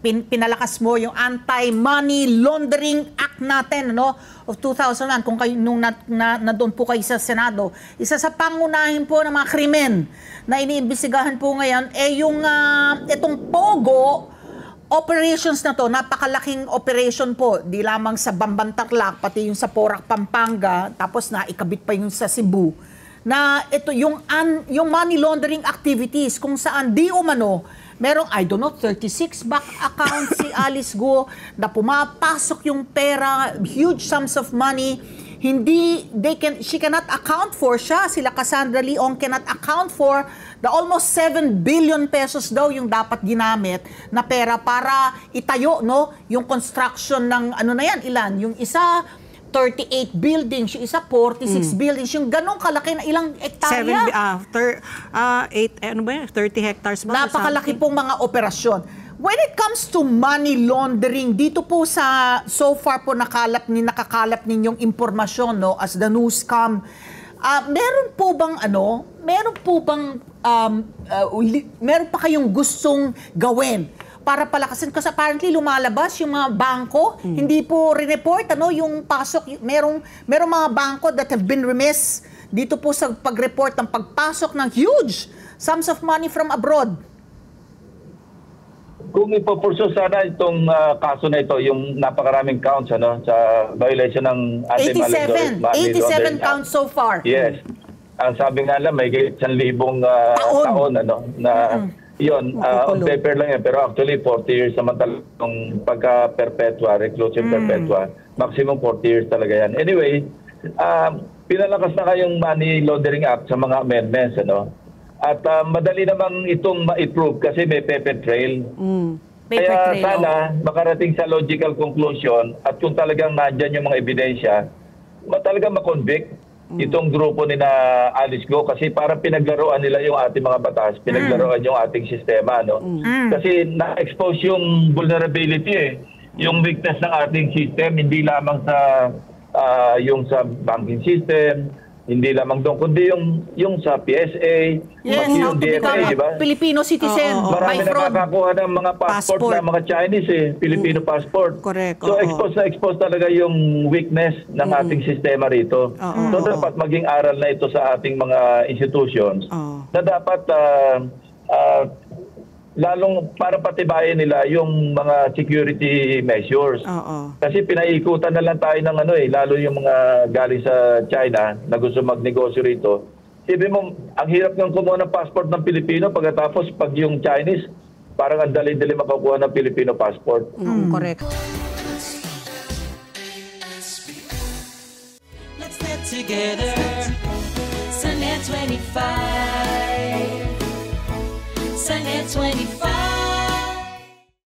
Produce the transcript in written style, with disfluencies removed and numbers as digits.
pinalakas mo yung Anti-Money Laundering Act natin, no, of 2001, kung kayo, nung nandun po kayo sa Senado. Isa sa pangunahin po ng mga krimen na iniimbestigahan po ngayon, yung itong POGO operations na to, napakalaking operation po, di lamang sa Bambantarlac, pati yung sa Porac, Pampanga, tapos na ikabit pa yung sa Cebu, na ito yung money laundering activities kung saan di umano merong, I don't know, 36 bank accounts si Alice Go na pumapasok yung pera, huge sums of money. She cannot account for, sila Cassandra Leong cannot account for the almost 7 billion pesos daw yung dapat ginamit na pera para itayo, no, yung construction ng, ano na yan, ilan? Yung isa, 38 buildings, yung isa 46 buildings, yung ganong kalaki na ilang hektarya? 30 hectares ba? Napakalaki pong mga operasyon. When it comes to money laundering, dito po sa so far po nakakalap ninyong impormasyon, no, as the news come, meron po bang meron pa kayong gustong gawin para palakasin? Kasi apparently lumalabas yung mga bangko, hindi po rineport, ano, yung pasok, merong mga bangko that have been remiss dito po sa pag-report ng pagpasok ng huge sums of money from abroad. Kung ipopurso sana itong kaso na ito, yung napakaraming counts, ano, sa violation ng 87 counts so far. Yes. Ang sabi nga lang, may 1,000 taon, ano, na yun, on paper lang yan. Pero actually, 40 years naman talagang pagka-perpetua, reclusive perpetua. Maximum 40 years talaga yan. Anyway, pinalakas na kayong Money Laundering Act sa mga amendments, ano. At madali namang itong ma-approve kasi may paper trail. Kaya sana makarating sa logical conclusion at kung talagang nandyan yung mga ebidensya, talagang makonvict itong grupo ni na Alice Go kasi parang pinaglaruan nila yung ating mga batas, pinaglaruan yung ating sistema. No? Kasi na-expose yung vulnerability, yung weakness ng ating system, hindi lamang sa yung sa banking system, hindi lamang doon, kundi yung sa PSA, yung DFA, di ba? Filipino citizen, marami nakakakuha ng mga passport na mga Chinese, Filipino passport. Correct. So expose talaga yung weakness ng ating sistema rito. So dapat maging aral na ito sa ating mga institutions na dapat lalong para patibayin nila yung mga security measures. Kasi pinaikutan na lang tayo ng lalo yung mga galing sa China na gusto magnegosyo rito. Sabi mo, ang hirap ng kumuha ng passport ng Pilipino pagkatapos pag yung Chinese, parang ang dali-dali makakuha ng Filipino passport. Correct. Let's get together, Sunday 25.